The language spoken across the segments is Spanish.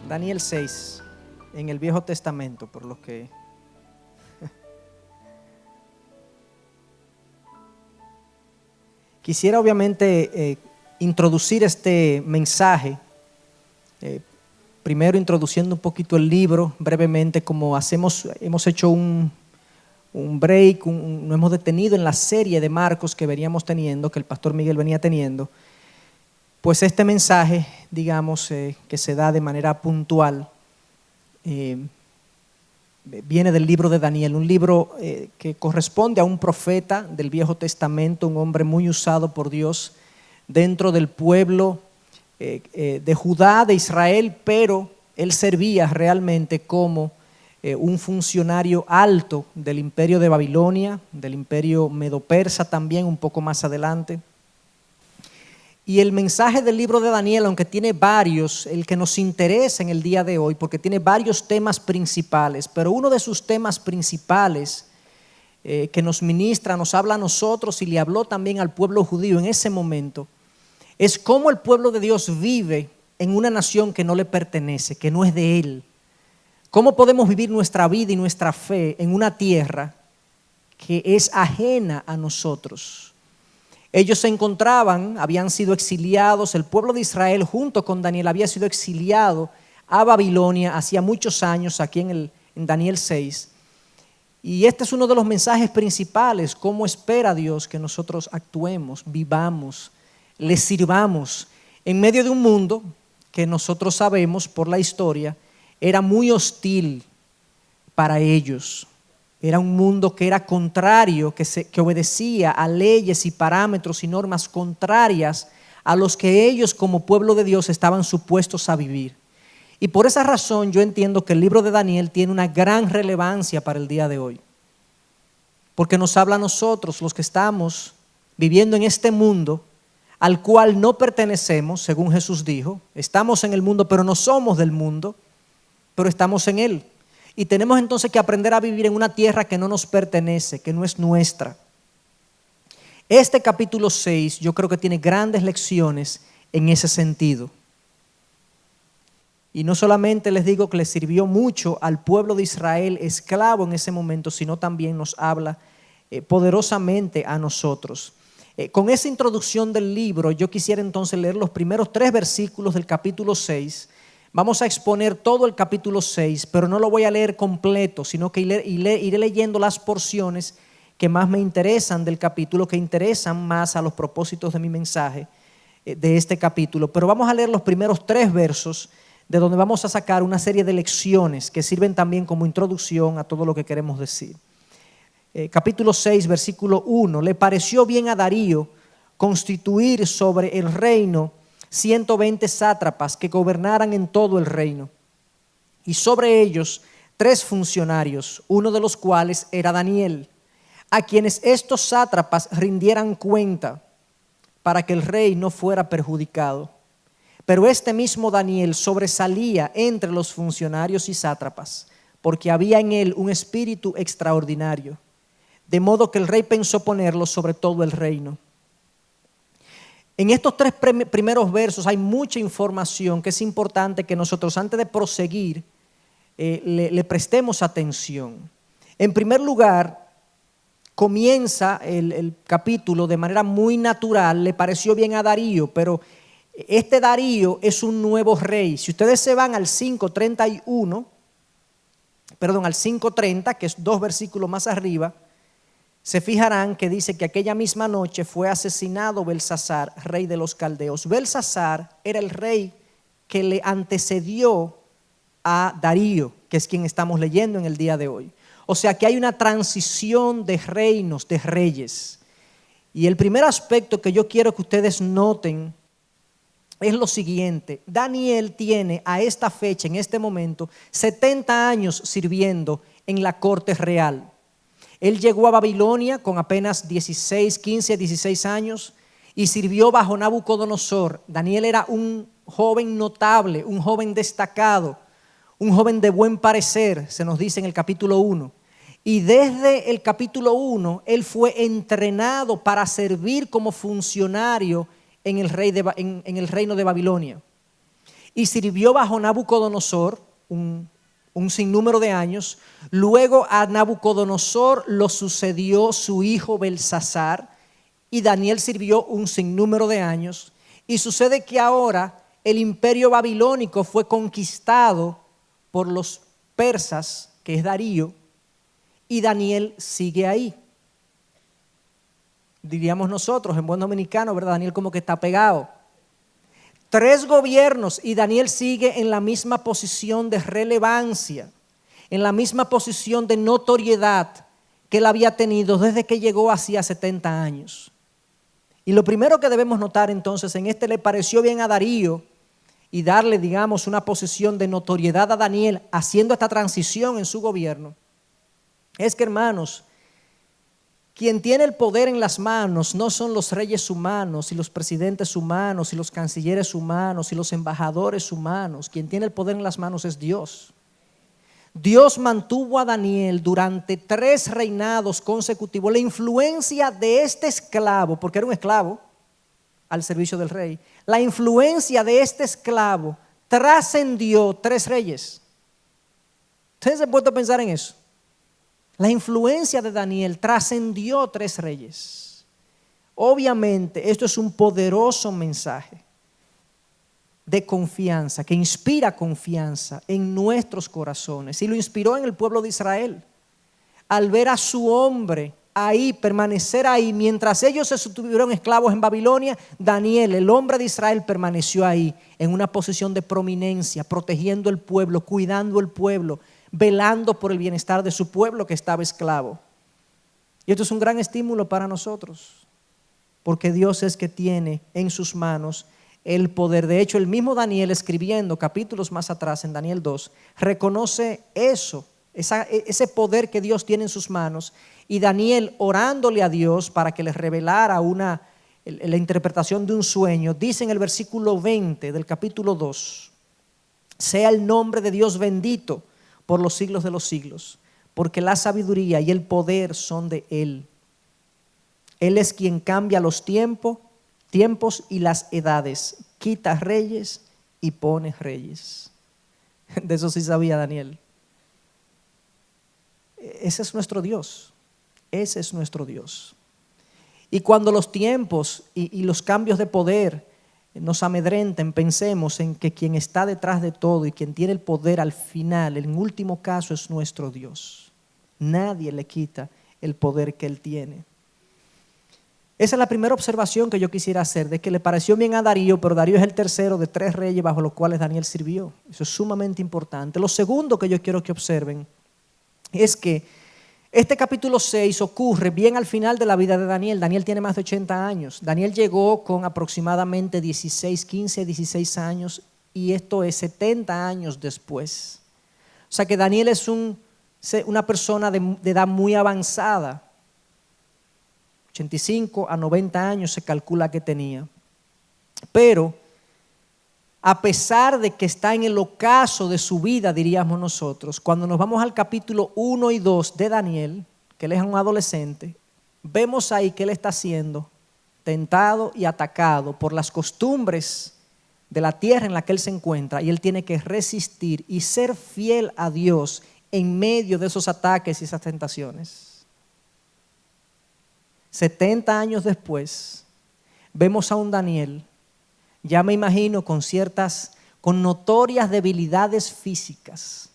Daniel 6, en el Viejo Testamento, por lo que... Quisiera obviamente introducir este mensaje, primero introduciendo un poquito el libro brevemente, como hemos hecho un break, nos hemos detenido en la serie de Marcos que veníamos teniendo, que el pastor Miguel venía teniendo. Pues este mensaje, digamos, que se da de manera puntual, viene del libro de Daniel, un libro que corresponde a un profeta del Viejo Testamento, un hombre muy usado por Dios dentro del pueblo de Judá, de Israel, pero él servía realmente como un funcionario alto del imperio de Babilonia, del imperio medo-persa también, un poco más adelante. Y el mensaje del libro de Daniel, aunque tiene varios, el que nos interesa en el día de hoy, porque tiene varios temas principales, pero uno de sus temas principales que nos ministra, nos habla a nosotros y le habló también al pueblo judío en ese momento, es cómo el pueblo de Dios vive en una nación que no le pertenece, que no es de él. Cómo podemos vivir nuestra vida y nuestra fe en una tierra que es ajena a nosotros. Ellos se encontraban, habían sido exiliados, el pueblo de Israel junto con Daniel había sido exiliado a Babilonia hacía muchos años, aquí en Daniel 6. Y este es uno de los mensajes principales, cómo espera Dios que nosotros actuemos, vivamos, le sirvamos en medio de un mundo que nosotros sabemos por la historia era muy hostil para ellos. Era un mundo que era contrario, que obedecía a leyes y parámetros y normas contrarias a los que ellos como pueblo de Dios estaban supuestos a vivir. Y por esa razón yo entiendo que el libro de Daniel tiene una gran relevancia para el día de hoy. Porque nos habla a nosotros, los que estamos viviendo en este mundo, al cual no pertenecemos, según Jesús dijo. Estamos en el mundo, pero no somos del mundo, pero estamos en él. Y tenemos entonces que aprender a vivir en una tierra que no nos pertenece, que no es nuestra. Este capítulo 6 yo creo que tiene grandes lecciones en ese sentido. Y no solamente les digo que le sirvió mucho al pueblo de Israel esclavo en ese momento, sino también nos habla poderosamente a nosotros. Con esa introducción del libro yo quisiera entonces leer los primeros 3 versículos del capítulo 6. Vamos a exponer todo el capítulo 6, pero no lo voy a leer completo, sino que iré leyendo las porciones que más me interesan del capítulo, que interesan más a los propósitos de mi mensaje de este capítulo. Pero vamos a leer los primeros 3 versos, de donde vamos a sacar una serie de lecciones que sirven también como introducción a todo lo que queremos decir. Capítulo 6, versículo 1. Le pareció bien a Darío constituir sobre el reino 120 sátrapas que gobernaran en todo el reino, y sobre ellos 3 funcionarios, uno de los cuales era Daniel, a quienes estos sátrapas rindieran cuenta para que el rey no fuera perjudicado. Pero este mismo Daniel sobresalía entre los funcionarios y sátrapas, porque había en él un espíritu extraordinario, de modo que el rey pensó ponerlo sobre todo el reino. En estos 3 primeros versos hay mucha información que es importante que nosotros antes de proseguir le prestemos atención. En primer lugar, comienza el capítulo de manera muy natural, le pareció bien a Darío, pero este Darío es un nuevo rey. Si ustedes se van al 5:30, que es 2 versículos más arriba, se fijarán que dice que aquella misma noche fue asesinado Belsasar, rey de los caldeos. Belsasar era el rey que le antecedió a Darío, que es quien estamos leyendo en el día de hoy. O sea que hay una transición de reinos, de reyes. Y el primer aspecto que yo quiero que ustedes noten es lo siguiente. Daniel tiene a esta fecha, en este momento, 70 años sirviendo en la corte real. Él llegó a Babilonia con apenas 16 años y sirvió bajo Nabucodonosor. Daniel era un joven notable, un joven destacado, un joven de buen parecer, se nos dice en el capítulo 1. Y desde el capítulo 1, él fue entrenado para servir como funcionario en el reino de Babilonia. y sirvió bajo Nabucodonosor un sinnúmero de años. Luego a Nabucodonosor lo sucedió su hijo Belsasar, y Daniel sirvió un sinnúmero de años. Y sucede que ahora el imperio babilónico fue conquistado por los persas, que es Darío, y Daniel sigue ahí. Diríamos nosotros en buen dominicano, ¿verdad? Daniel como que está pegado. 3 gobiernos y Daniel sigue en la misma posición de relevancia, en la misma posición de notoriedad que él había tenido desde que llegó hacía 70 años. Y lo primero que debemos notar entonces, en le pareció bien a Darío y darle, digamos, una posición de notoriedad a Daniel, haciendo esta transición en su gobierno, es que, hermanos, quien tiene el poder en las manos no son los reyes humanos y los presidentes humanos y los cancilleres humanos y los embajadores humanos. Quien tiene el poder en las manos es Dios. Dios mantuvo a Daniel durante 3 reinados consecutivos. La influencia de este esclavo, porque era un esclavo al servicio del rey, la influencia de este esclavo trascendió 3 reyes. ¿Ustedes se han puesto a pensar en eso? La influencia de Daniel trascendió 3 reyes. Obviamente, esto es un poderoso mensaje de confianza, que inspira confianza en nuestros corazones. Y lo inspiró en el pueblo de Israel. Al ver a su hombre ahí, permanecer ahí, mientras ellos se estuvieron esclavos en Babilonia, Daniel, el hombre de Israel, permaneció ahí en una posición de prominencia, protegiendo el pueblo, cuidando el pueblo, velando por el bienestar de su pueblo que estaba esclavo. Y esto es un gran estímulo para nosotros, porque Dios es que tiene en sus manos el poder. De hecho, el mismo Daniel, escribiendo capítulos más atrás en Daniel 2, reconoce eso, ese poder que Dios tiene en sus manos. Y Daniel, orándole a Dios para que les revelara la interpretación de un sueño, dice en el versículo 20 del capítulo 2: sea el nombre de Dios bendito por los siglos de los siglos, porque la sabiduría y el poder son de Él. Él es quien cambia los tiempos y las edades, quita reyes y pone reyes. De eso sí sabía Daniel. Ese es nuestro Dios, ese es nuestro Dios. Y cuando los tiempos y los cambios de poder nos amedrenten, pensemos en que quien está detrás de todo y quien tiene el poder al final, en último caso, es nuestro Dios. Nadie le quita el poder que Él tiene. Esa es la primera observación que yo quisiera hacer, de que le pareció bien a Darío, pero Darío es el tercero de 3 reyes bajo los cuales Daniel sirvió. Eso es sumamente importante. Lo segundo que yo quiero que observen es que este capítulo 6 ocurre bien al final de la vida de Daniel. Daniel tiene más de 80 años. Daniel llegó con aproximadamente 15, 16 años, y esto es 70 años después. O sea que Daniel es una persona de edad muy avanzada. 85 a 90 años se calcula que tenía. Pero a pesar de que está en el ocaso de su vida, diríamos nosotros, cuando nos vamos al capítulo 1 y 2 de Daniel, que él es un adolescente, vemos ahí que él está siendo tentado y atacado por las costumbres de la tierra en la que él se encuentra, y él tiene que resistir y ser fiel a Dios en medio de esos ataques y esas tentaciones. 70 años después, vemos a un Daniel, ya me imagino, con notorias debilidades físicas,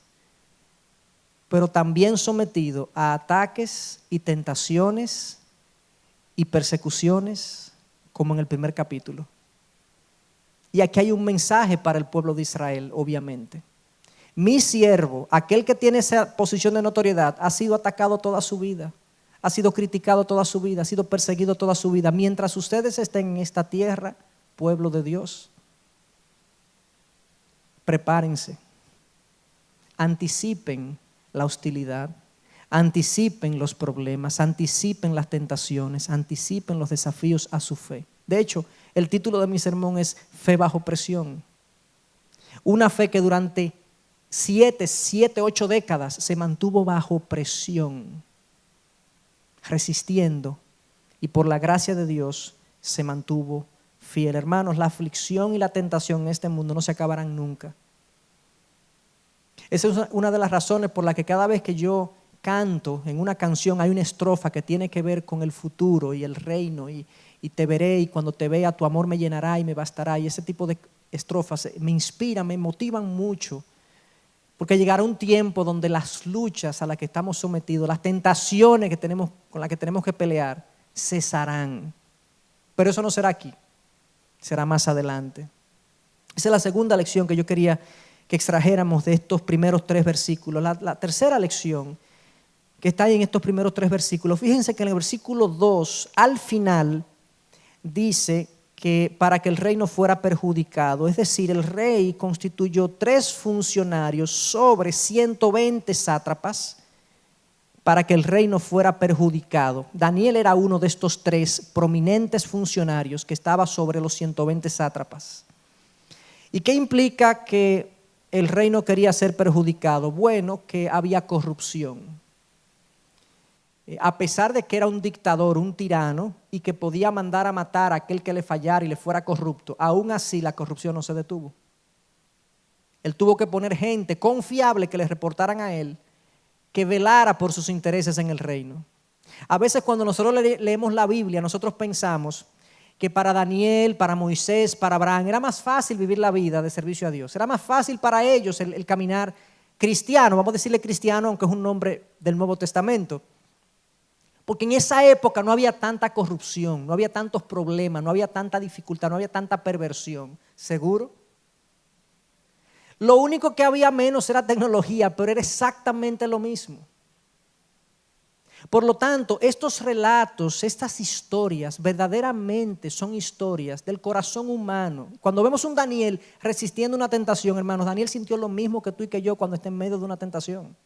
pero también sometido a ataques y tentaciones y persecuciones, como en el primer capítulo. Y aquí hay un mensaje para el pueblo de Israel, obviamente. Mi siervo, aquel que tiene esa posición de notoriedad, ha sido atacado toda su vida, ha sido criticado toda su vida, ha sido perseguido toda su vida. Mientras ustedes estén en esta tierra, pueblo de Dios, prepárense, anticipen la hostilidad, anticipen los problemas, anticipen las tentaciones, anticipen los desafíos a su fe. De hecho, el título de mi sermón es Fe bajo presión. Una fe que durante 8 décadas se mantuvo bajo presión, resistiendo, y por la gracia de Dios se mantuvo fiel. Hermanos, la aflicción y la tentación en este mundo no se acabarán nunca. Esa es una de las razones por las que cada vez que yo canto en una canción hay una estrofa que tiene que ver con el futuro y el reino y te veré y cuando te vea tu amor me llenará y me bastará, y ese tipo de estrofas me inspiran, me motivan mucho, porque llegará un tiempo donde las luchas a las que estamos sometidos, las tentaciones con las que tenemos que pelear, cesarán. Pero eso no será aquí, será más adelante. Esa es la segunda lección que yo quería que extrajéramos de estos primeros 3 versículos. La tercera lección que está ahí en estos primeros 3 versículos, fíjense que en el versículo 2, al final, dice que para que el reino fuera perjudicado, es decir, el rey constituyó 3 funcionarios sobre 120 sátrapas para que el reino fuera perjudicado. Daniel era uno de estos 3 prominentes funcionarios que estaba sobre los 120 sátrapas. ¿Y qué implica que el reino quería ser perjudicado? Bueno, que había corrupción. A pesar de que era un dictador, un tirano, y que podía mandar a matar a aquel que le fallara y le fuera corrupto, aún así la corrupción no se detuvo. Él tuvo que poner gente confiable que le reportaran a él, que velara por sus intereses en el reino. A veces cuando nosotros leemos la Biblia, nosotros pensamos que para Daniel, para Moisés, para Abraham, era más fácil vivir la vida de servicio a Dios. Era más fácil para ellos el caminar cristiano, vamos a decirle cristiano, aunque es un nombre del Nuevo Testamento. Porque en esa época no había tanta corrupción, no había tantos problemas, no había tanta dificultad, no había tanta perversión. ¿Seguro? Lo único que había menos era tecnología, pero era exactamente lo mismo. Por lo tanto, estos relatos, estas historias, verdaderamente son historias del corazón humano. Cuando vemos un Daniel resistiendo una tentación, hermanos, Daniel sintió lo mismo que tú y que yo cuando está en medio de una tentación.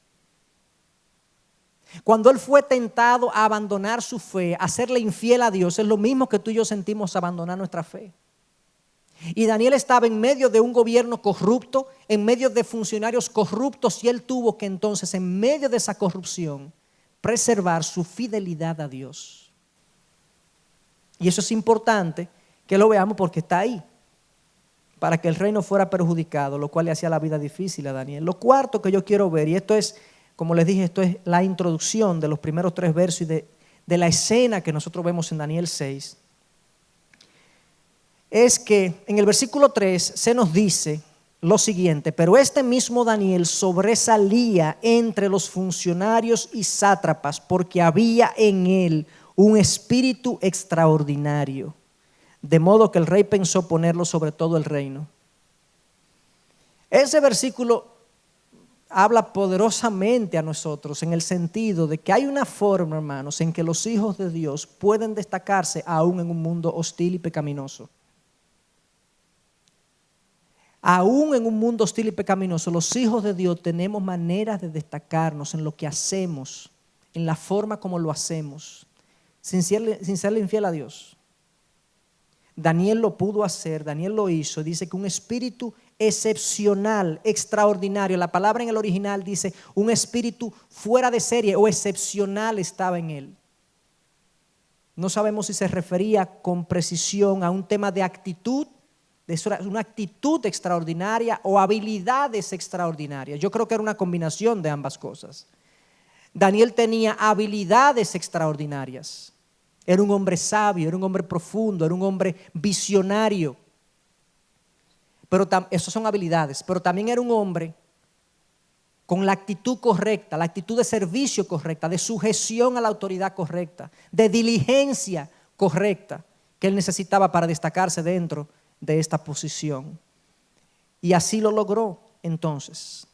Cuando él fue tentado a abandonar su fe, a serle infiel a Dios, es lo mismo que tú y yo sentimos abandonar nuestra fe. Y Daniel estaba en medio de un gobierno corrupto, en medio de funcionarios corruptos, y él tuvo que entonces, en medio de esa corrupción, preservar su fidelidad a Dios. Y eso es importante que lo veamos porque está ahí, para que el reino fuera perjudicado, lo cual le hacía la vida difícil a Daniel. Lo cuarto que yo quiero ver, y esto es, como les dije, esto es la introducción de los primeros 3 versos y de la escena que nosotros vemos en Daniel 6, es que en el versículo 3 se nos dice lo siguiente: pero este mismo Daniel sobresalía entre los funcionarios y sátrapas porque había en él un espíritu extraordinario, de modo que el rey pensó ponerlo sobre todo el reino. Ese versículo habla poderosamente a nosotros en el sentido de que hay una forma, hermanos, en que los hijos de Dios pueden destacarse aún en un mundo hostil y pecaminoso. Aún en un mundo hostil y pecaminoso, los hijos de Dios tenemos maneras de destacarnos en lo que hacemos, en la forma como lo hacemos, sin serle infiel a Dios. Daniel lo pudo hacer, Daniel lo hizo. Dice que un espíritu excepcional, extraordinario. La palabra en el original dice un espíritu fuera de serie o excepcional estaba en él. No sabemos si se refería con precisión a un tema de actitud, de una actitud extraordinaria o habilidades extraordinarias. Yo creo que era una combinación de ambas cosas. Daniel tenía habilidades extraordinarias. Era un hombre sabio, era un hombre profundo, era un hombre visionario. Pero esas son habilidades, pero también era un hombre con la actitud correcta, la actitud de servicio correcta, de sujeción a la autoridad correcta, de diligencia correcta que él necesitaba para destacarse dentro de esta posición. Y así lo logró entonces.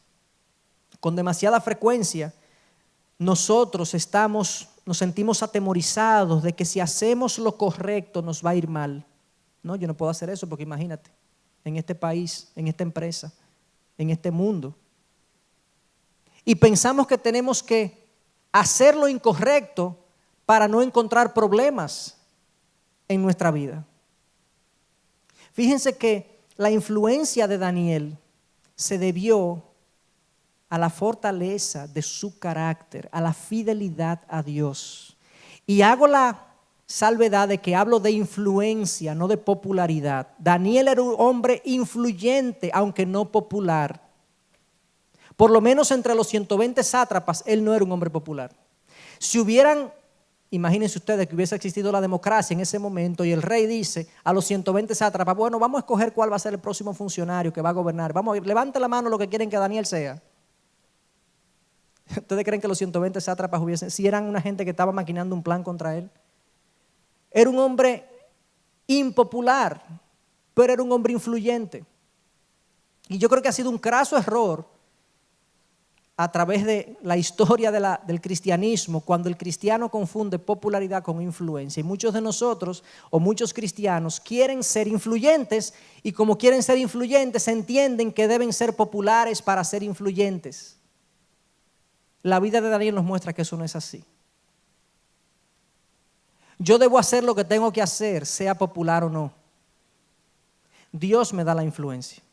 Con demasiada frecuencia nosotros nos sentimos atemorizados de que si hacemos lo correcto nos va a ir mal. No, yo no puedo hacer eso porque imagínate, en este país, en esta empresa, en este mundo. Y pensamos que tenemos que hacer lo incorrecto para no encontrar problemas en nuestra vida. Fíjense que la influencia de Daniel se debió a la fortaleza de su carácter, a la fidelidad a Dios. Y hago la salvedad de que hablo de influencia, no de popularidad. Daniel era un hombre influyente, aunque no popular. Por lo menos entre los 120 sátrapas, él no era un hombre popular. Si hubieran, imagínense ustedes que hubiese existido la democracia en ese momento y el rey dice a los 120 sátrapas, bueno, vamos a escoger cuál va a ser el próximo funcionario que va a gobernar. Vamos, levante la mano lo que quieren que Daniel sea. ¿Ustedes creen que los 120 sátrapas si eran una gente que estaba maquinando un plan contra él? Era un hombre impopular, pero era un hombre influyente. Y yo creo que ha sido un craso error a través de la historia del cristianismo, cuando el cristiano confunde popularidad con influencia. Y muchos de nosotros, o muchos cristianos, quieren ser influyentes, y como quieren ser influyentes, entienden que deben ser populares para ser influyentes. La vida de Daniel nos muestra que eso no es así. Yo debo hacer lo que tengo que hacer, sea popular o no. Dios me da la influencia.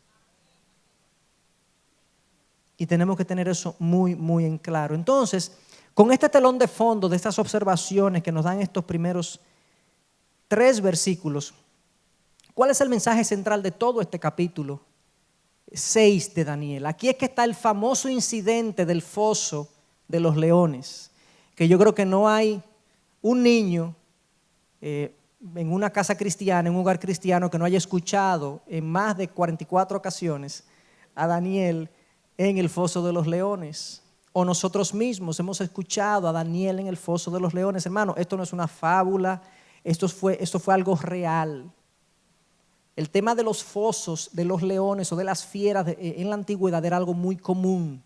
Y tenemos que tener eso muy, muy en claro. Entonces, con este telón de fondo de estas observaciones que nos dan estos primeros 3 versículos, ¿cuál es el mensaje central de todo este capítulo 6 de Daniel? Aquí es que está el famoso incidente del foso de los leones, que yo creo que no hay un niño en una casa cristiana, en un hogar cristiano, que no haya escuchado en más de 44 ocasiones a Daniel en el foso de los leones. O nosotros mismos hemos escuchado a Daniel en el foso de los leones. Hermano, esto no es una fábula, esto fue algo real. El tema de los fosos de los leones o de las fieras en la antigüedad era algo muy común.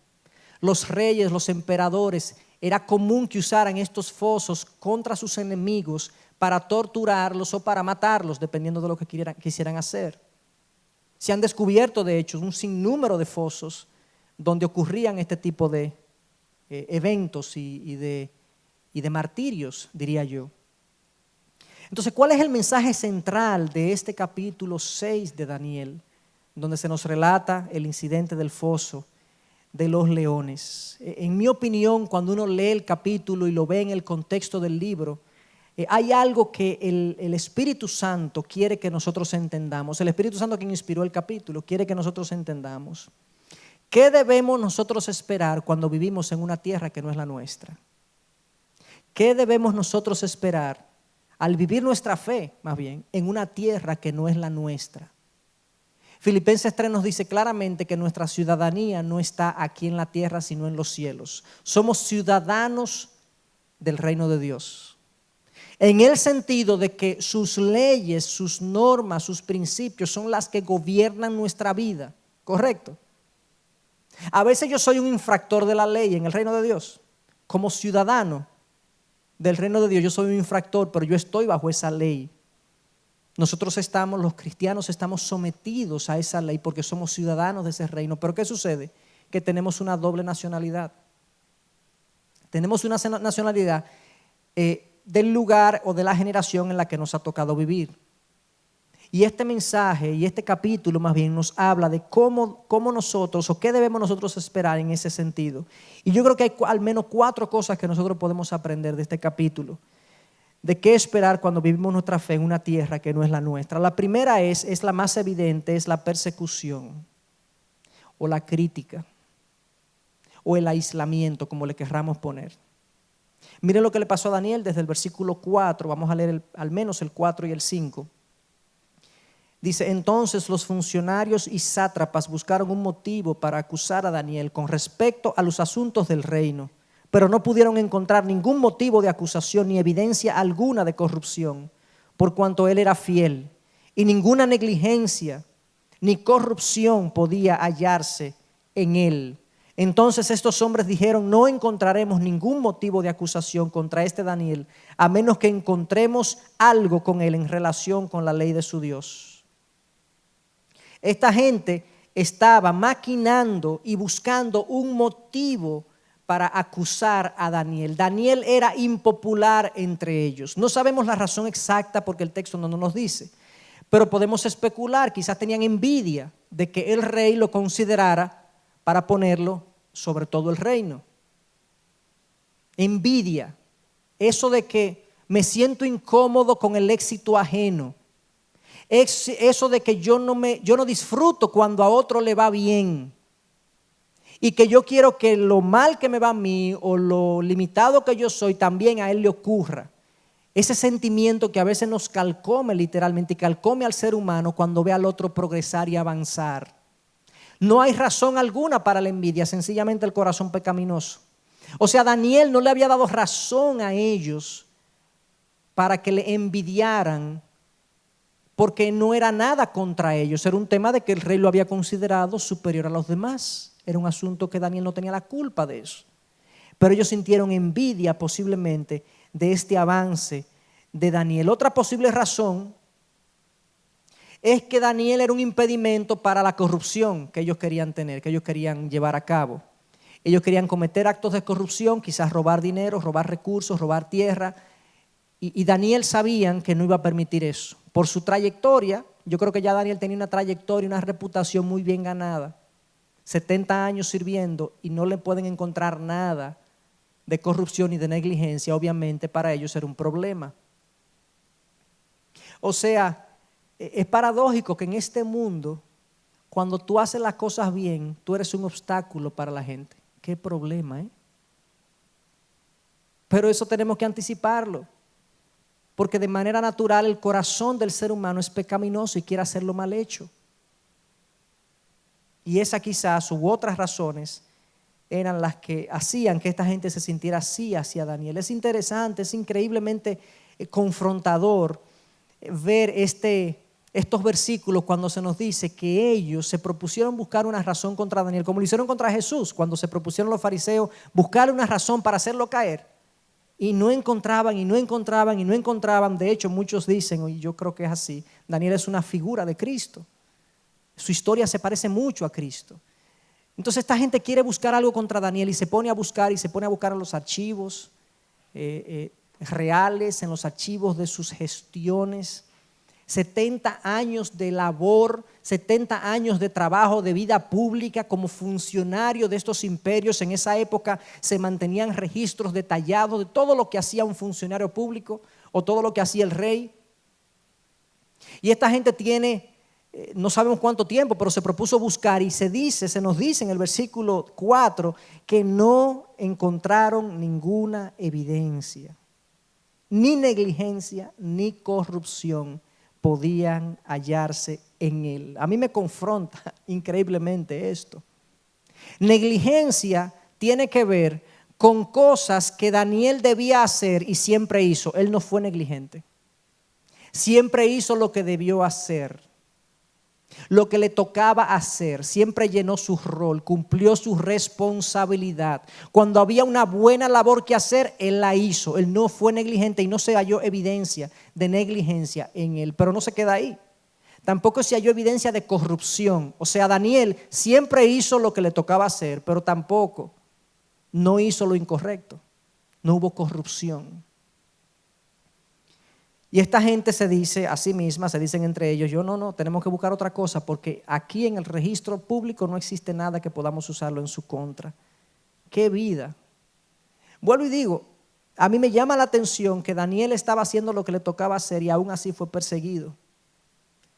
Los reyes, los emperadores, era común que usaran estos fosos contra sus enemigos para torturarlos o para matarlos, dependiendo de lo que quisieran hacer. Se han descubierto, de hecho, un sinnúmero de fosos donde ocurrían este tipo de eventos y de martirios, diría yo. Entonces, ¿cuál es el mensaje central de este capítulo 6 de Daniel, donde se nos relata el incidente del foso de los leones? En mi opinión, cuando uno lee el capítulo y lo ve en el contexto del libro, hay algo que el Espíritu Santo quiere que nosotros entendamos. El Espíritu Santo, quien inspiró el capítulo, quiere que nosotros entendamos. ¿Qué debemos nosotros esperar cuando vivimos en una tierra que no es la nuestra? ¿Qué debemos nosotros esperar al vivir nuestra fe, más bien, en una tierra que no es la nuestra? Filipenses 3 nos dice claramente que nuestra ciudadanía no está aquí en la tierra, sino en los cielos. Somos ciudadanos del reino de Dios. En el sentido de que sus leyes, sus normas, sus principios son las que gobiernan nuestra vida, ¿correcto? A veces yo soy un infractor de la ley en el reino de Dios. Como ciudadano del reino de Dios, yo soy un infractor, pero yo estoy bajo esa ley. Nosotros los cristianos estamos sometidos a esa ley porque somos ciudadanos de ese reino. Pero ¿qué sucede? Que tenemos una doble nacionalidad. Tenemos una nacionalidad del lugar o de la generación en la que nos ha tocado vivir. Y este mensaje y este capítulo más bien nos habla de cómo nosotros o qué debemos nosotros esperar en ese sentido. Y yo creo que hay al menos 4 cosas que nosotros podemos aprender de este capítulo. De qué esperar cuando vivimos nuestra fe en una tierra que no es la nuestra. La primera es la más evidente, es la persecución o la crítica o el aislamiento, como le querramos poner. Miren lo que le pasó a Daniel desde el versículo 4, vamos a leer al menos el 4 y el 5. Dice, entonces los funcionarios y sátrapas buscaron un motivo para acusar a Daniel con respecto a los asuntos del reino, pero no pudieron encontrar ningún motivo de acusación ni evidencia alguna de corrupción, por cuanto él era fiel, y ninguna negligencia ni corrupción podía hallarse en él. Entonces estos hombres dijeron, no encontraremos ningún motivo de acusación contra este Daniel, a menos que encontremos algo con él en relación con la ley de su Dios. Esta gente estaba maquinando y buscando un motivo para acusar a Daniel. Daniel era impopular entre ellos. No sabemos la razón exacta porque el texto no nos dice, pero podemos especular, quizás tenían envidia de que el rey lo considerara para ponerlo sobre todo el reino. Envidia, eso de que me siento incómodo con el éxito ajeno. Eso de que yo no disfruto cuando a otro le va bien. Y que yo quiero que lo mal que me va a mí o lo limitado que yo soy también a él le ocurra. Ese sentimiento que a veces nos calcome literalmente y calcome al ser humano cuando ve al otro progresar y avanzar. No hay razón alguna para la envidia, sencillamente el corazón pecaminoso. O sea, Daniel no le había dado razón a ellos para que le envidiaran, porque no era nada contra ellos. Era un tema de que el rey lo había considerado superior a los demás. Era un asunto que Daniel no tenía la culpa de eso. Pero ellos sintieron envidia posiblemente de este avance de Daniel. Otra posible razón es que Daniel era un impedimento para la corrupción que ellos querían tener, que ellos querían llevar a cabo. Ellos querían cometer actos de corrupción, quizás robar dinero, robar recursos, robar tierra. Y Daniel sabían que no iba a permitir eso. Por su trayectoria, yo creo que ya Daniel tenía una trayectoria, una reputación muy bien ganada. 70 años sirviendo y no le pueden encontrar nada de corrupción y de negligencia. Obviamente para ellos era un problema. O sea, es paradójico que en este mundo, cuando tú haces las cosas bien, tú eres un obstáculo para la gente. Qué problema, ¿eh? Pero eso tenemos que anticiparlo. Porque de manera natural el corazón del ser humano es pecaminoso y quiere hacerlo mal hecho. Y esas quizás u otras razones eran las que hacían que esta gente se sintiera así hacia Daniel. Es interesante, es increíblemente confrontador ver estos versículos cuando se nos dice que ellos se propusieron buscar una razón contra Daniel, como lo hicieron contra Jesús, cuando se propusieron los fariseos buscar una razón para hacerlo caer. Y no encontraban, y no encontraban, y no encontraban. De hecho, muchos dicen, y yo creo que es así, Daniel es una figura de Cristo. Su historia se parece mucho a Cristo. Entonces esta gente quiere buscar algo contra Daniel y se pone a buscar en los archivos reales, en los archivos de sus gestiones. 70 años de labor, 70 años de trabajo, de vida pública como funcionario de estos imperios. En esa época se mantenían registros detallados de todo lo que hacía un funcionario público o todo lo que hacía el rey. Y esta gente tiene, no sabemos cuánto tiempo, pero se propuso buscar y se nos dice en el versículo 4 que no encontraron ninguna evidencia, ni negligencia, ni corrupción podían hallarse en él. A mí me confronta increíblemente esto. Negligencia tiene que ver con cosas que Daniel debía hacer y siempre hizo. Él no fue negligente. Siempre hizo lo que debió hacer, lo que le tocaba hacer. Siempre llenó su rol, cumplió su responsabilidad. Cuando había una buena labor que hacer, él la hizo. Él no fue negligente y no se halló evidencia de negligencia en él. Pero no se queda ahí. Tampoco se halló evidencia de corrupción. O sea, Daniel siempre hizo lo que le tocaba hacer, pero tampoco no hizo lo incorrecto. No hubo corrupción. Y esta gente se dice a sí misma, se dicen entre ellos, no, tenemos que buscar otra cosa porque aquí en el registro público no existe nada que podamos usarlo en su contra. ¡Qué vida! Vuelvo y digo, a mí me llama la atención que Daniel estaba haciendo lo que le tocaba hacer y aún así fue perseguido.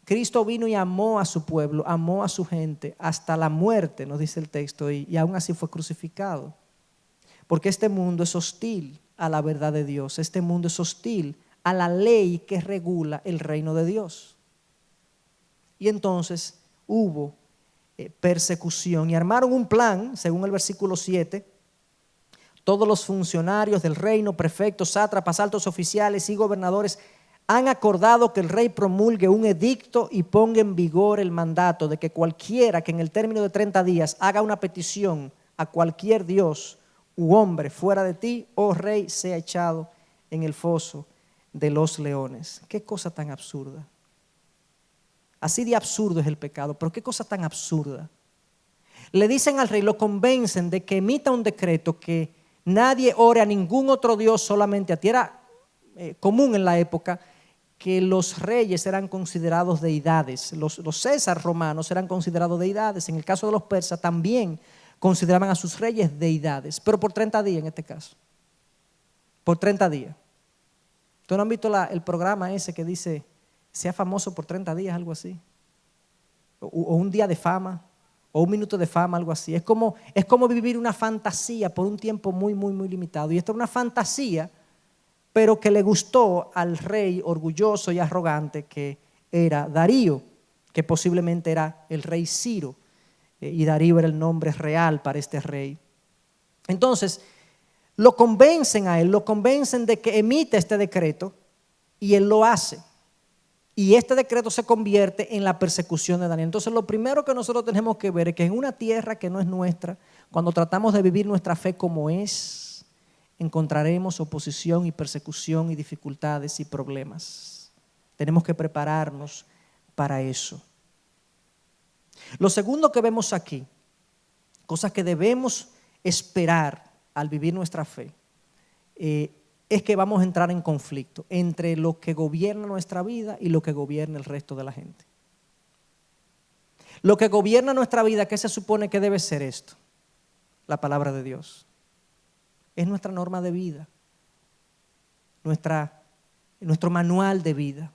Cristo vino y amó a su pueblo, amó a su gente hasta la muerte, nos dice el texto, y aún así fue crucificado. Porque este mundo es hostil a la verdad de Dios, este mundo es hostil a la ley que regula el reino de Dios. Y entonces hubo persecución y armaron un plan, según el versículo 7, todos los funcionarios del reino, prefectos, sátrapas, altos oficiales y gobernadores han acordado que el rey promulgue un edicto y ponga en vigor el mandato de que cualquiera que en el término de 30 días haga una petición a cualquier dios u hombre fuera de ti, oh rey, sea echado en el foso de los leones. Qué cosa tan absurda. Así de absurdo es el pecado, pero qué cosa tan absurda. Le dicen al rey, lo convencen de que emita un decreto que nadie ore a ningún otro dios, solamente a ti. Era común en la época que los reyes eran considerados deidades. Los César romanos eran considerados deidades. En el caso de los persas también consideraban a sus reyes deidades, pero por 30 días en este caso. Por 30 días. ¿Ustedes no han visto el programa ese que dice, sea famoso por 30 días, algo así? O un día de fama, o un minuto de fama, algo así. Es como vivir una fantasía por un tiempo muy, muy, muy limitado. Y esto es una fantasía, pero que le gustó al rey orgulloso y arrogante que era Darío, que posiblemente era el rey Ciro. Y Darío era el nombre real para este rey. Entonces, lo convencen a él, lo convencen de que emite este decreto y él lo hace. Y este decreto se convierte en la persecución de Daniel. Entonces, lo primero que nosotros tenemos que ver es que en una tierra que no es nuestra, cuando tratamos de vivir nuestra fe como es, encontraremos oposición y persecución y dificultades y problemas. Tenemos que prepararnos para eso. Lo segundo que vemos aquí, cosas que debemos esperar al vivir nuestra fe, es que vamos a entrar en conflicto entre lo que gobierna nuestra vida y lo que gobierna el resto de la gente. Lo que gobierna nuestra vida, ¿qué se supone que debe ser esto? La palabra de Dios. Es nuestra norma de vida, nuestro manual de vida.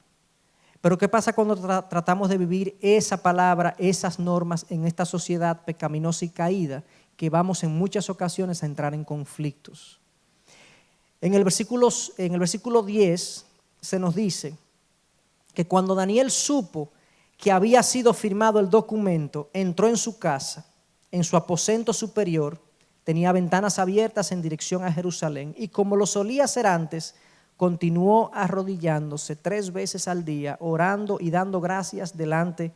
Pero ¿qué pasa cuando tratamos de vivir esa palabra, esas normas en esta sociedad pecaminosa y caída, que vamos en muchas ocasiones a entrar en conflictos? En el versículo 10 se nos dice que cuando Daniel supo que había sido firmado el documento, entró en su casa, en su aposento superior, tenía ventanas abiertas en dirección a Jerusalén, y como lo solía hacer antes, continuó arrodillándose 3 veces al día, orando y dando gracias delante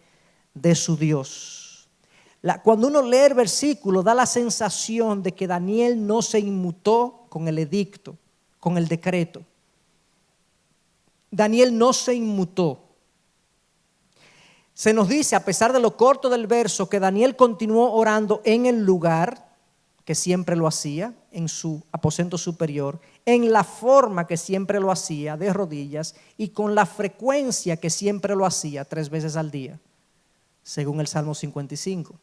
de su Dios. Cuando uno lee el versículo, da la sensación de que Daniel no se inmutó con el edicto, con el decreto. Daniel no se inmutó. Se nos dice, a pesar de lo corto del verso, que Daniel continuó orando en el lugar que siempre lo hacía, en su aposento superior, en la forma que siempre lo hacía, de rodillas, y con la frecuencia que siempre lo hacía, 3 veces al día, según el Salmo 55.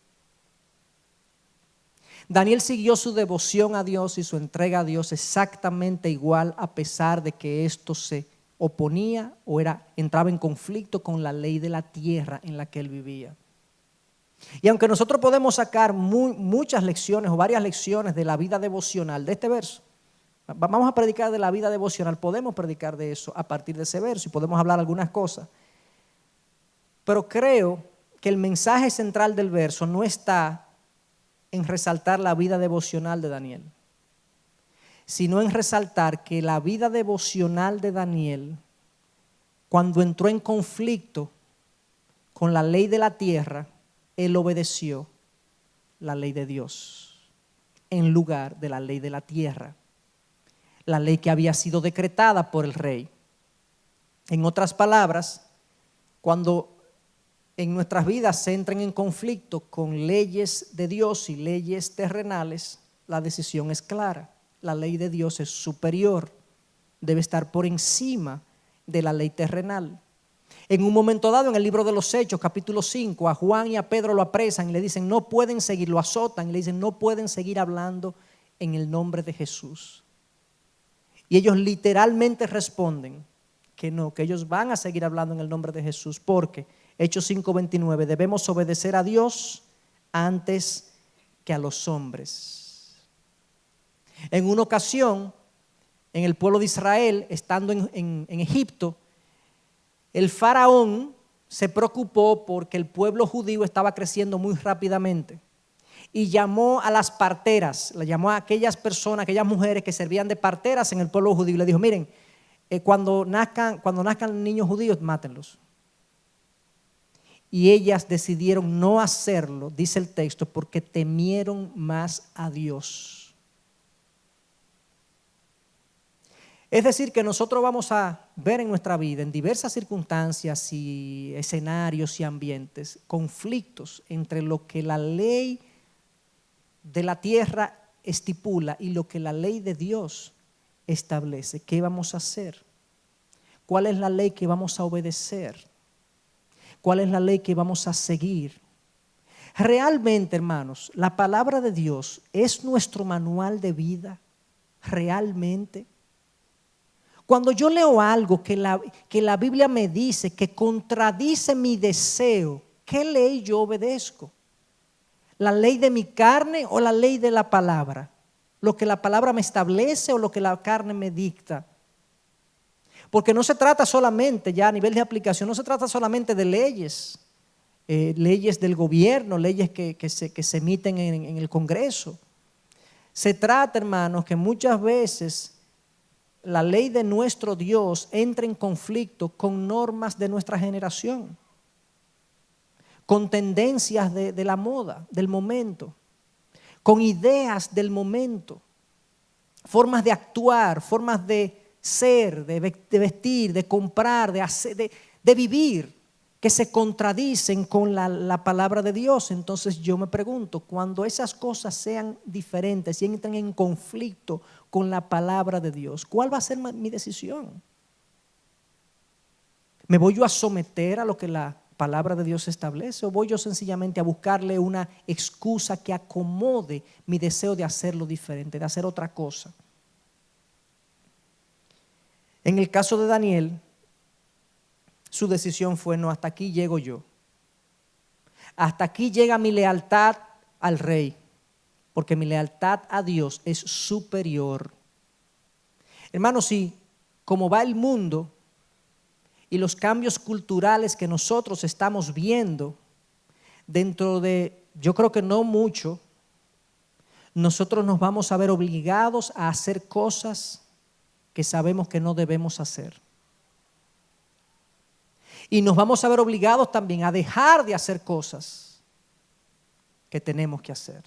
Daniel siguió su devoción a Dios y su entrega a Dios exactamente igual, a pesar de que esto se oponía o entraba en conflicto con la ley de la tierra en la que él vivía. Y aunque nosotros podemos sacar muchas lecciones o varias lecciones de la vida devocional de este verso, vamos a predicar de la vida devocional, podemos predicar de eso a partir de ese verso y podemos hablar algunas cosas. Pero creo que el mensaje central del verso no está en resaltar la vida devocional de Daniel, sino en resaltar que la vida devocional de Daniel, cuando entró en conflicto con la ley de la tierra, él obedeció la ley de Dios en lugar de la ley de la tierra, la ley que había sido decretada por el rey. En otras palabras, cuando en nuestras vidas se entran en conflicto con leyes de Dios y leyes terrenales, la decisión es clara. La ley de Dios es superior, debe estar por encima de la ley terrenal. En un momento dado, en el libro de los Hechos, capítulo 5, a Juan y a Pedro lo apresan y le dicen, no pueden seguir, lo azotan y le dicen, no pueden seguir hablando en el nombre de Jesús. Y ellos literalmente responden que no, que ellos van a seguir hablando en el nombre de Jesús, porque Hechos 5:29, debemos obedecer a Dios antes que a los hombres. En una ocasión, en el pueblo de Israel, estando en Egipto, el faraón se preocupó porque el pueblo judío estaba creciendo muy rápidamente y llamó a las parteras, le llamó a aquellas personas, aquellas mujeres que servían de parteras en el pueblo judío y le dijo, miren, cuando nazcan niños judíos, mátenlos. Y ellas decidieron no hacerlo, dice el texto, porque temieron más a Dios. Es decir, que nosotros vamos a ver en nuestra vida, en diversas circunstancias y escenarios y ambientes, conflictos entre lo que la ley de la tierra estipula y lo que la ley de Dios establece. ¿Qué vamos a hacer? ¿Cuál es la ley que vamos a obedecer? ¿Cuál es la ley que vamos a seguir? Realmente, hermanos, la palabra de Dios es nuestro manual de vida. Realmente. Cuando yo leo algo que la Biblia me dice que contradice mi deseo, ¿qué ley yo obedezco? ¿La ley de mi carne o la ley de la palabra? ¿Lo que la palabra me establece o lo que la carne me dicta? Porque no se trata solamente, ya a nivel de aplicación, no se trata solamente de leyes, leyes del gobierno, leyes que se emiten en el Congreso. Se trata, hermanos, que muchas veces la ley de nuestro Dios entra en conflicto con normas de nuestra generación, con tendencias de la moda, del momento, con ideas del momento, formas de actuar, formas de ser, de vestir, de comprar, de hacer, de vivir, que se contradicen con la palabra de Dios. Entonces yo me pregunto, cuando esas cosas sean diferentes y entran en conflicto con la palabra de Dios, ¿cuál va a ser mi decisión? ¿Me voy yo a someter a lo que la palabra de Dios establece o voy yo sencillamente a buscarle una excusa que acomode mi deseo de hacerlo diferente, de hacer otra cosa? En el caso de Daniel, su decisión fue: no, hasta aquí llego yo. Hasta aquí llega mi lealtad al rey, porque mi lealtad a Dios es superior. Hermanos, si como va el mundo y los cambios culturales que nosotros estamos viendo, dentro de, yo creo que no mucho, nosotros nos vamos a ver obligados a hacer cosas que sabemos que no debemos hacer. Y nos vamos a ver obligados también a dejar de hacer cosas que tenemos que hacer.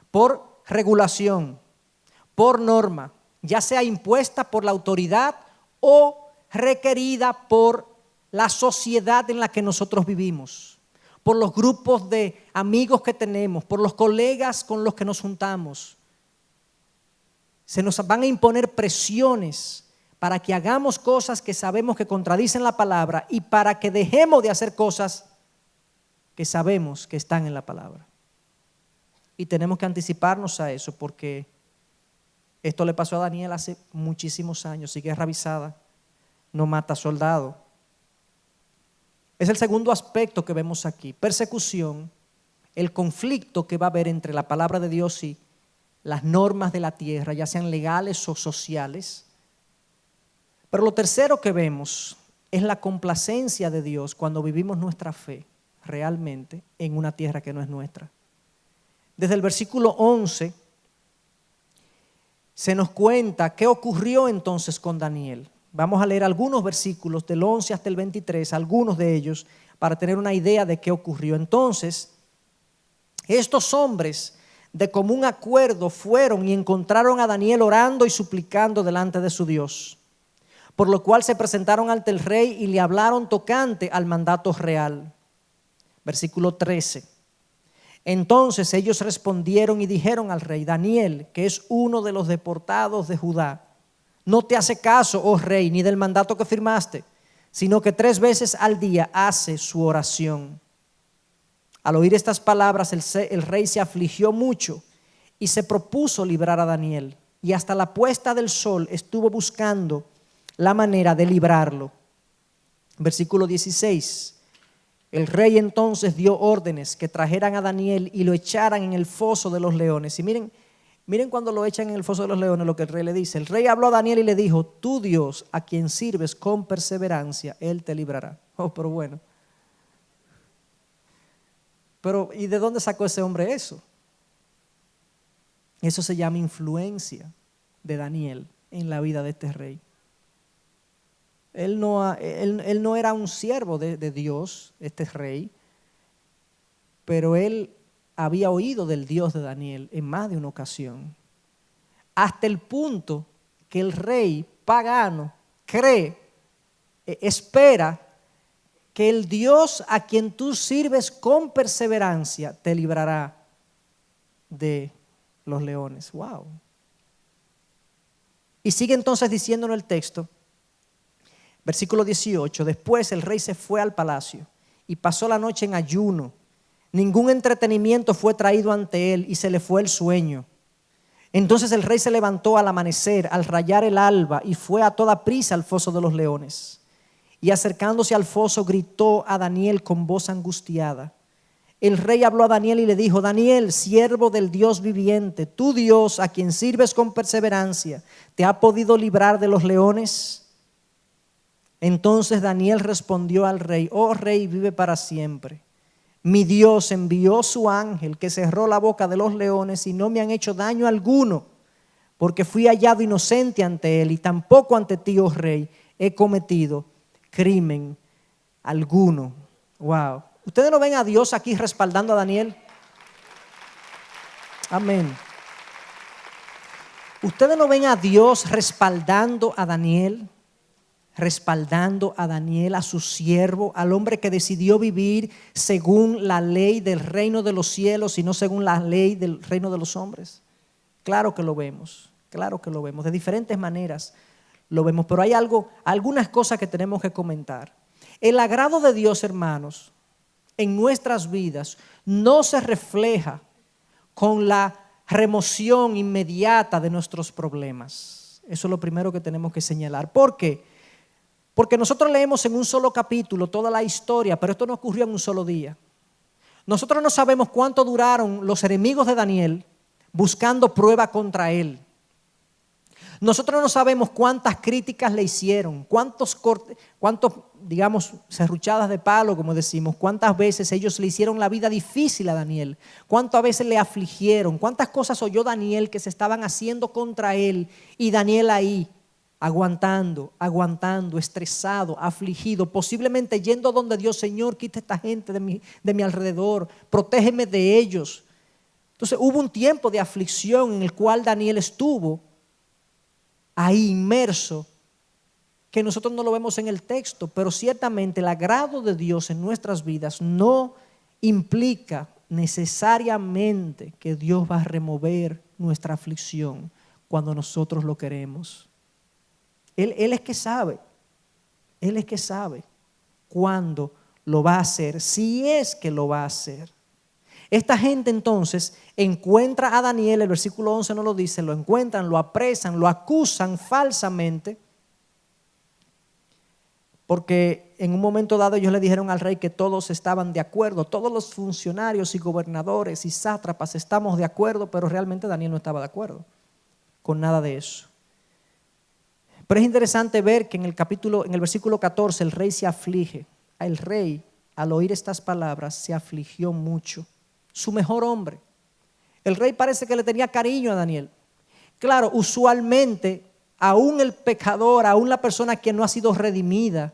Por regulación, por norma, ya sea impuesta por la autoridad o requerida por la sociedad en la que nosotros vivimos, por los grupos de amigos que tenemos, por los colegas con los que nos juntamos. Se nos van a imponer presiones para que hagamos cosas que sabemos que contradicen la palabra y para que dejemos de hacer cosas que sabemos que están en la palabra. Y tenemos que anticiparnos a eso, porque esto le pasó a Daniel hace muchísimos años. Y guerra avisada no mata soldado. Es el segundo aspecto que vemos aquí: persecución, el conflicto que va a haber entre la palabra de Dios y las normas de la tierra, ya sean legales o sociales. Pero lo tercero que vemos es la complacencia de Dios cuando vivimos nuestra fe realmente en una tierra que no es nuestra. Desde el versículo 11 se nos cuenta qué ocurrió entonces con Daniel. Vamos a leer algunos versículos del 11 hasta el 23, algunos de ellos, para tener una idea de qué ocurrió. Entonces, estos hombres de común acuerdo fueron y encontraron a Daniel orando y suplicando delante de su Dios, por lo cual se presentaron ante el rey y le hablaron tocante al mandato real. Versículo 13. Entonces ellos respondieron y dijeron al rey: Daniel, que es uno de los deportados de Judá, no te hace caso, oh rey, ni del mandato que firmaste, sino que 3 veces al día hace su oración. Al oír estas palabras, el rey se afligió mucho y se propuso librar a Daniel, y hasta la puesta del sol estuvo buscando la manera de librarlo. Versículo 16. El rey entonces dio órdenes que trajeran a Daniel y lo echaran en el foso de los leones. Y miren cuando lo echan en el foso de los leones lo que el rey le dice. El rey habló a Daniel y le dijo: tu Dios, a quien sirves con perseverancia, Él te librará. Oh, pero bueno. Pero ¿y de dónde sacó ese hombre eso? Eso se llama influencia de Daniel en la vida de este rey. Él no era un siervo de Dios, este rey, pero él había oído del Dios de Daniel en más de una ocasión, hasta el punto que el rey pagano espera que el Dios a quien tú sirves con perseverancia te librará de los leones. Wow. Y sigue entonces diciéndonos el texto, versículo 18: después el rey se fue al palacio y pasó la noche en ayuno. Ningún entretenimiento fue traído ante él y se le fue el sueño. Entonces el rey se levantó al amanecer, al rayar el alba, y fue a toda prisa al foso de los leones. Y acercándose al foso gritó a Daniel con voz angustiada. El rey habló a Daniel y le dijo: Daniel, siervo del Dios viviente, tu Dios, a quien sirves con perseverancia, ¿te ha podido librar de los leones? Entonces Daniel respondió al rey: oh rey, vive para siempre. Mi Dios envió su ángel que cerró la boca de los leones y no me han hecho daño alguno, porque fui hallado inocente ante él y tampoco ante ti, oh rey, he cometido crimen alguno. Wow. ¿Ustedes no ven a Dios aquí respaldando a Daniel? Amén. ¿Ustedes no ven a Dios respaldando a Daniel? Respaldando a Daniel, a su siervo, al hombre que decidió vivir según la ley del reino de los cielos y no según la ley del reino de los hombres. Claro que lo vemos, de diferentes maneras lo vemos, pero hay algunas cosas que tenemos que comentar. El agrado de Dios, hermanos, en nuestras vidas no se refleja con la remoción inmediata de nuestros problemas. Eso es lo primero que tenemos que señalar. ¿Por qué? Porque nosotros leemos en un solo capítulo toda la historia, pero esto no ocurrió en un solo día. Nosotros no sabemos cuánto duraron los enemigos de Daniel buscando prueba contra él. Nosotros no sabemos cuántas críticas le hicieron, cuántos digamos, serruchadas de palo, como decimos, cuántas veces ellos le hicieron la vida difícil a Daniel, cuántas veces le afligieron, cuántas cosas oyó Daniel que se estaban haciendo contra él y Daniel ahí, aguantando, estresado, afligido, posiblemente yendo donde Dios: Señor, quita esta gente de mi alrededor, protégeme de ellos. Entonces hubo un tiempo de aflicción en el cual Daniel estuvo ahí inmerso, que nosotros no lo vemos en el texto, pero ciertamente el agrado de Dios en nuestras vidas no implica necesariamente que Dios va a remover nuestra aflicción cuando nosotros lo queremos. Él es que sabe cuándo lo va a hacer, si es que lo va a hacer. Esta gente entonces encuentra a Daniel, el versículo 11 no lo dice, lo encuentran, lo apresan, lo acusan falsamente, porque en un momento dado ellos le dijeron al rey que todos estaban de acuerdo, todos los funcionarios y gobernadores y sátrapas estamos de acuerdo, pero realmente Daniel no estaba de acuerdo con nada de eso. Pero es interesante ver que en el versículo 14 el rey se aflige. El rey, al oír estas palabras, se afligió mucho. Su mejor hombre. El rey parece que le tenía cariño a Daniel. Claro, usualmente, aún el pecador, aún la persona que no ha sido redimida,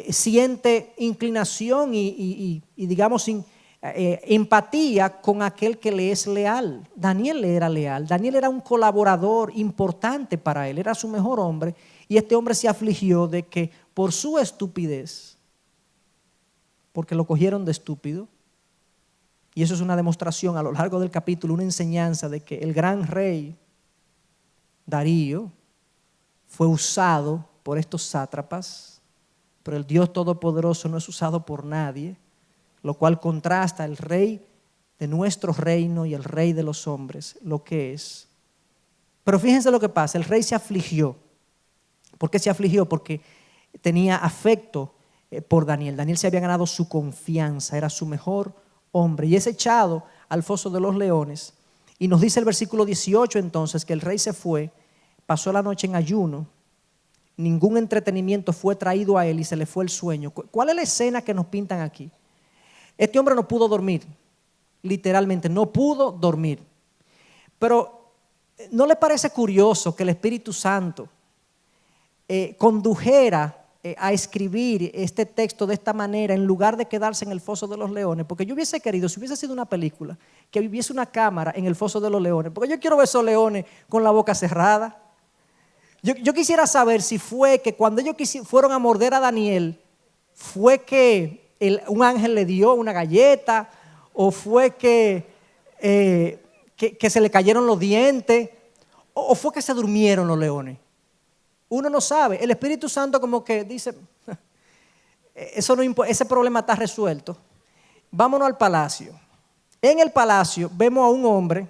siente inclinación y digamos, empatía con aquel que le es leal. Daniel le era leal. Daniel era un colaborador importante para él, era su mejor hombre, y este hombre se afligió de que por su estupidez, porque lo cogieron de estúpido, y eso es una demostración a lo largo del capítulo, una enseñanza de que el gran rey Darío fue usado por estos sátrapas, pero el Dios Todopoderoso no es usado por nadie, lo cual contrasta el rey de nuestro reino y el rey de los hombres, lo que es. Pero fíjense lo que pasa, el rey se afligió. ¿Por qué se afligió? Porque tenía afecto por Daniel. Daniel se había ganado su confianza, era su mejor hombre y es echado al foso de los leones. Y nos dice el versículo 18 entonces que el rey se fue, pasó la noche en ayuno, ningún entretenimiento fue traído a él y se le fue el sueño. ¿Cuál es la escena que nos pintan aquí? Este hombre no pudo dormir, literalmente no pudo dormir. Pero ¿no le parece curioso que el Espíritu Santo condujera a escribir este texto de esta manera en lugar de quedarse en el foso de los leones? Porque yo hubiese querido, si hubiese sido una película, que hubiese una cámara en el foso de los leones, porque yo quiero ver esos leones con la boca cerrada. Yo quisiera saber si fue que cuando ellos fueron a morder a Daniel, fue que un ángel le dio una galleta, o fue que se le cayeron los dientes, o fue que se durmieron los leones. Uno no sabe. El Espíritu Santo como que dice, eso no importa, ese problema está resuelto. Vámonos al palacio. En el palacio vemos a un hombre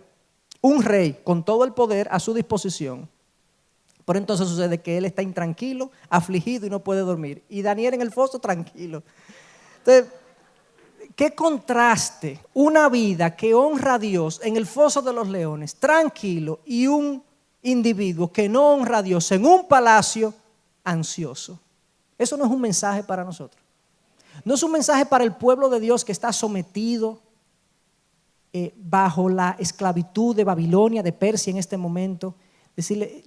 un rey con todo el poder a su disposición. Pero entonces sucede que él está intranquilo, afligido y no puede dormir. Y Daniel en el foso tranquilo. Entonces, qué contraste, una vida que honra a Dios en el foso de los leones, tranquilo, y un individuo que no honra a Dios en un palacio ansioso. Eso no es un mensaje para nosotros. No es un mensaje para el pueblo de Dios que está sometido bajo la esclavitud de Babilonia, de Persia en este momento. Decirle,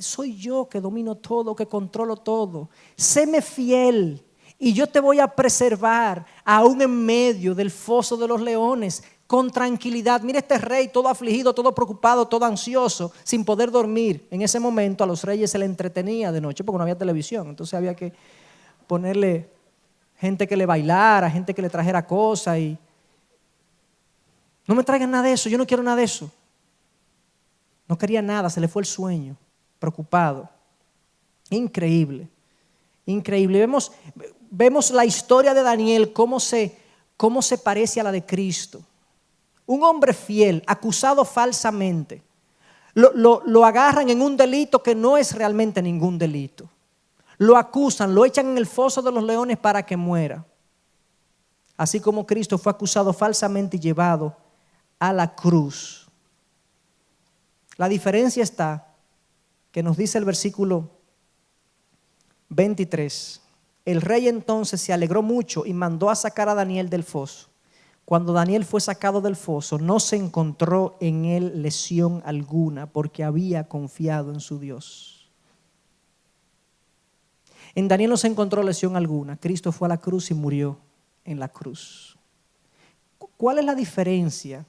soy yo que domino todo, que controlo todo. Séme fiel y yo te voy a preservar aún en medio del foso de los leones con tranquilidad. Mira este rey todo afligido, todo preocupado, todo ansioso, sin poder dormir. En ese momento a los reyes se les entretenía de noche porque no había televisión. Entonces había que ponerle gente que le bailara, gente que le trajera cosas y no me traigan nada de eso, yo no quiero nada de eso. No quería nada, se le fue el sueño, preocupado. Increíble, increíble. Vemos la historia de Daniel, cómo se parece a la de Cristo. Un hombre fiel, acusado falsamente. Lo agarran en un delito que no es realmente ningún delito. Lo acusan, lo echan en el foso de los leones para que muera. Así como Cristo fue acusado falsamente y llevado a la cruz. La diferencia está que nos dice el versículo 23. El rey entonces se alegró mucho y mandó a sacar a Daniel del foso. Cuando Daniel fue sacado del foso, no se encontró en él lesión alguna porque había confiado en su Dios. En Daniel no se encontró lesión alguna. Cristo fue a la cruz y murió en la cruz. ¿Cuál es la diferencia?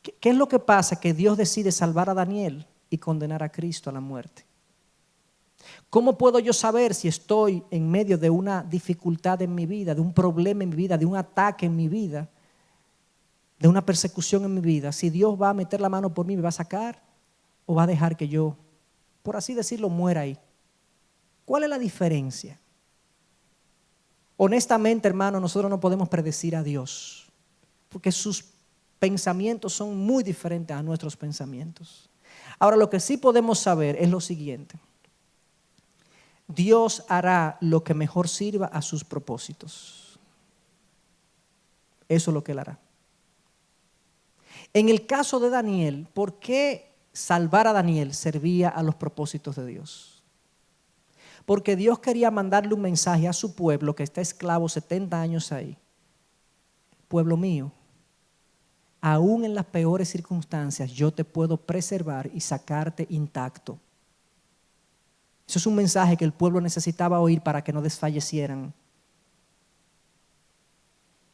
¿Qué es lo que pasa? Que Dios decide salvar a Daniel y condenar a Cristo a la muerte. ¿Cómo puedo yo saber si estoy en medio de una dificultad en mi vida, de un problema en mi vida, de un ataque en mi vida, de una persecución en mi vida? Si Dios va a meter la mano por mí, ¿me va a sacar o va a dejar que yo, por así decirlo, muera ahí? ¿Cuál es la diferencia? Honestamente, hermano, nosotros no podemos predecir a Dios porque sus pensamientos son muy diferentes a nuestros pensamientos. Ahora, lo que sí podemos saber es lo siguiente. Dios hará lo que mejor sirva a sus propósitos. Eso es lo que Él hará. En el caso de Daniel, ¿por qué salvar a Daniel servía a los propósitos de Dios? Porque Dios quería mandarle un mensaje a su pueblo que está esclavo 70 años ahí. Pueblo mío, aún en las peores circunstancias yo te puedo preservar y sacarte intacto. Eso es un mensaje que el pueblo necesitaba oír para que no desfallecieran.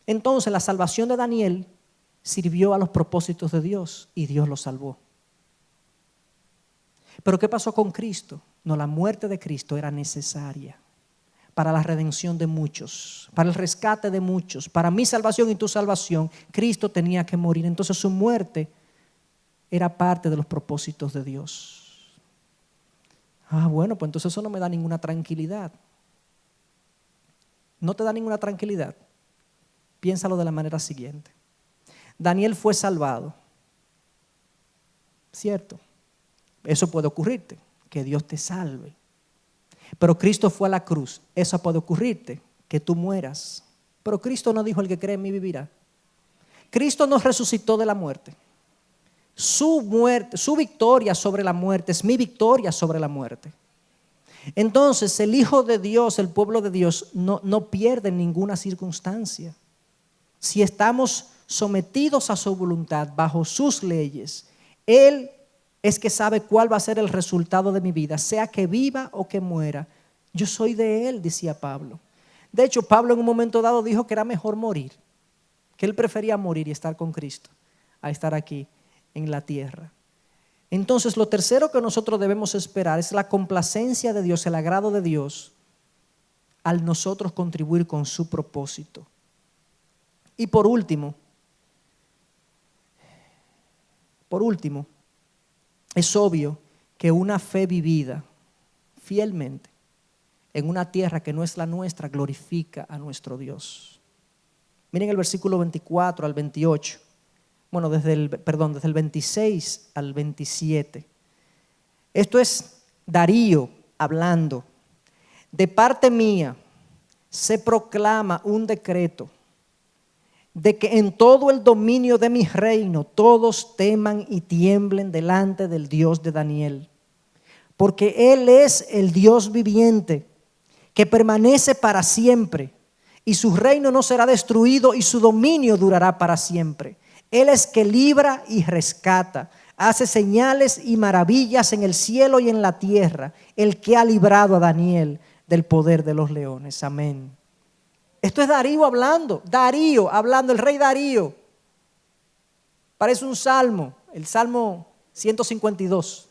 Entonces la salvación de Daniel sirvió a los propósitos de Dios y Dios lo salvó. Pero ¿qué pasó con Cristo? No, la muerte de Cristo era necesaria para la redención de muchos, para el rescate de muchos, para mi salvación y tu salvación. Cristo tenía que morir. Entonces su muerte era parte de los propósitos de Dios. Bueno, pues entonces eso no me da ninguna tranquilidad. ¿No te da ninguna tranquilidad? Piénsalo de la manera siguiente. Daniel fue salvado, ¿cierto? Eso puede ocurrirte, que Dios te salve. Pero Cristo fue a la cruz. Eso puede ocurrirte, que tú mueras. Pero Cristo no dijo: el que cree en mí vivirá. Cristo nos resucitó de la muerte. Su muerte, su victoria sobre la muerte es mi victoria sobre la muerte. Entonces el Hijo de Dios, el pueblo de Dios, no pierde en ninguna circunstancia. Si estamos sometidos a su voluntad, bajo sus leyes, Él es que sabe cuál va a ser el resultado de mi vida, sea que viva o que muera. Yo soy de Él, decía Pablo. De hecho, Pablo en un momento dado dijo que era mejor morir, que él prefería morir y estar con Cristo a estar aquí en la tierra. Entonces, lo tercero que nosotros debemos esperar es la complacencia de Dios, el agrado de Dios, al nosotros contribuir con su propósito. Y por último, es obvio que una fe vivida fielmente en una tierra que no es la nuestra glorifica a nuestro Dios. Miren el versículo 24 al 28. bueno, desde el 26 al 27. Esto es Darío hablando. De parte mía se proclama un decreto de que en todo el dominio de mi reino todos teman y tiemblen delante del Dios de Daniel, porque Él es el Dios viviente que permanece para siempre, y su reino no será destruido y su dominio durará para siempre. Él es que libra y rescata, hace señales y maravillas en el cielo y en la tierra, el que ha librado a Daniel del poder de los leones. Amén. Esto es Darío hablando, el rey Darío. Parece un salmo, el Salmo 152.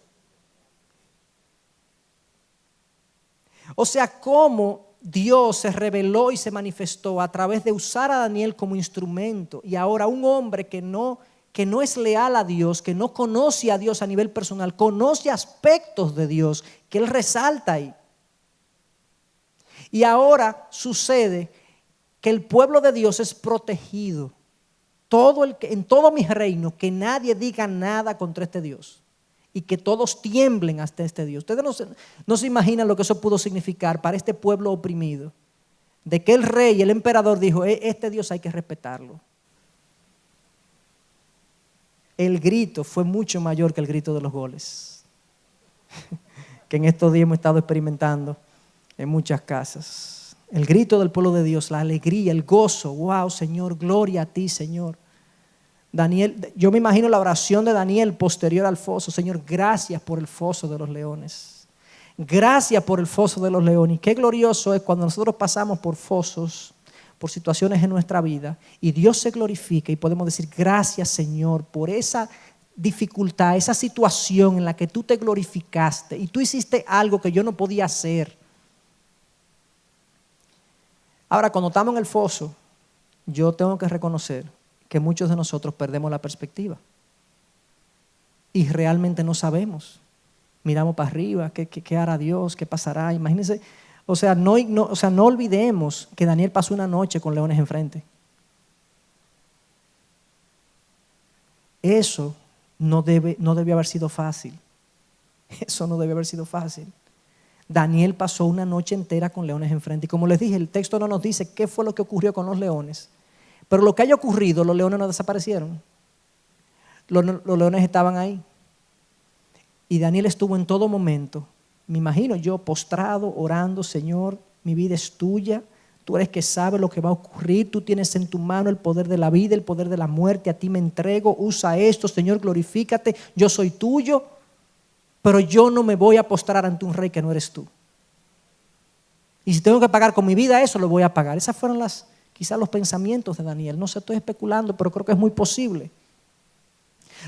O sea, cómo Dios se reveló y se manifestó a través de usar a Daniel como instrumento. Y ahora un hombre que no es leal a Dios, que no conoce a Dios a nivel personal, conoce aspectos de Dios que él resalta ahí. Y ahora sucede que el pueblo de Dios es protegido. En todo mi reino, que nadie diga nada contra este Dios. Y que todos tiemblen hasta este Dios. Ustedes no se imaginan lo que eso pudo significar para este pueblo oprimido. De que el rey, el emperador dijo, este Dios hay que respetarlo. El grito fue mucho mayor que el grito de los goles. Que en estos días hemos estado experimentando en muchas casas. El grito del pueblo de Dios, la alegría, el gozo. Wow, Señor, gloria a ti, Señor. Daniel, yo me imagino la oración de Daniel posterior al foso. Señor, gracias por el foso de los leones. Gracias por el foso de los leones. Y qué glorioso es cuando nosotros pasamos por fosos, por situaciones en nuestra vida, y Dios se glorifica y podemos decir gracias, Señor, por esa dificultad, esa situación en la que tú te glorificaste y tú hiciste algo que yo no podía hacer. Ahora, cuando estamos en el foso, yo tengo que reconocer que muchos de nosotros perdemos la perspectiva y realmente no sabemos. Miramos para arriba, ¿qué hará Dios? ¿Qué pasará? Imagínense, no olvidemos que Daniel pasó una noche con leones enfrente. Eso no debió haber sido fácil. Eso no debió haber sido fácil. Daniel pasó una noche entera con leones enfrente. Y como les dije, el texto no nos dice qué fue lo que ocurrió con los leones. Pero lo que haya ocurrido, los leones no desaparecieron. Los leones estaban ahí. Y Daniel estuvo en todo momento, me imagino yo, postrado, orando, Señor, mi vida es tuya. Tú eres que sabe lo que va a ocurrir. Tú tienes en tu mano el poder de la vida, el poder de la muerte. A ti me entrego. Usa esto, Señor, glorifícate. Yo soy tuyo, pero yo no me voy a postrar ante un rey que no eres tú. Y si tengo que pagar con mi vida eso, lo voy a pagar. Esas fueron quizás los pensamientos de Daniel. No sé, estoy especulando, pero creo que es muy posible.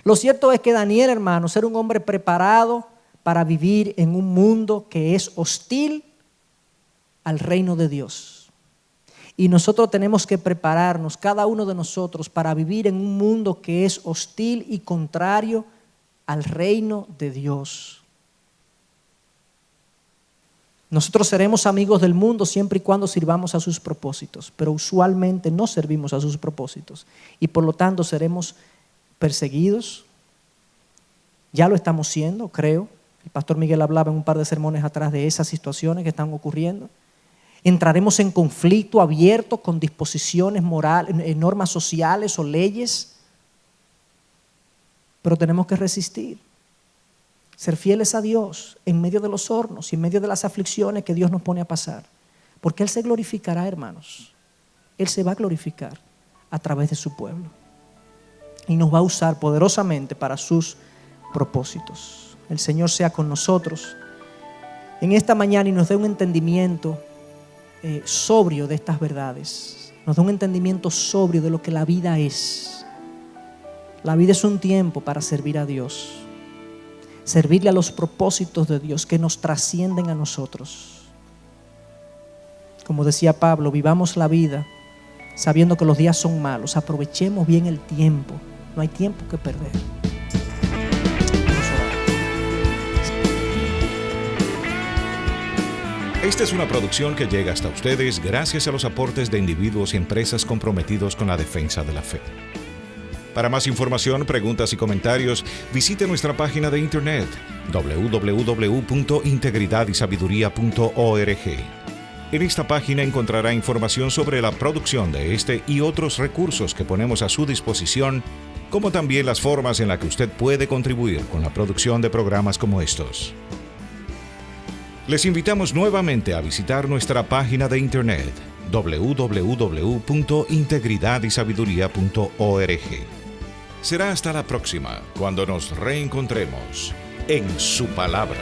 Lo cierto es que Daniel, hermanos, era un hombre preparado para vivir en un mundo que es hostil al reino de Dios. Y nosotros tenemos que prepararnos, cada uno de nosotros, para vivir en un mundo que es hostil y contrario al reino de Dios. Nosotros seremos amigos del mundo siempre y cuando sirvamos a sus propósitos, pero usualmente no servimos a sus propósitos y por lo tanto seremos perseguidos. Ya lo estamos siendo, creo. El pastor Miguel hablaba en un par de sermones atrás de esas situaciones que están ocurriendo. Entraremos en conflicto abierto con disposiciones morales, normas sociales o leyes, pero tenemos que resistir. Ser fieles a Dios en medio de los hornos y en medio de las aflicciones que Dios nos pone a pasar. Porque Él se glorificará, hermanos. Él se va a glorificar a través de su pueblo. Y nos va a usar poderosamente para sus propósitos. El Señor sea con nosotros en esta mañana y nos dé un entendimiento sobrio de estas verdades. Nos dé un entendimiento sobrio de lo que la vida es. La vida es un tiempo para servir a Dios. Servirle a los propósitos de Dios que nos trascienden a nosotros. Como decía Pablo, vivamos la vida sabiendo que los días son malos. Aprovechemos bien el tiempo. No hay tiempo que perder. Esta es una producción que llega hasta ustedes gracias a los aportes de individuos y empresas comprometidos con la defensa de la fe. Para más información, preguntas y comentarios, visite nuestra página de internet www.integridadisabiduría.org. En esta página encontrará información sobre la producción de este y otros recursos que ponemos a su disposición, como también las formas en las que usted puede contribuir con la producción de programas como estos. Les invitamos nuevamente a visitar nuestra página de internet www.integridadisabiduría.org. Será hasta la próxima, cuando nos reencontremos en su palabra.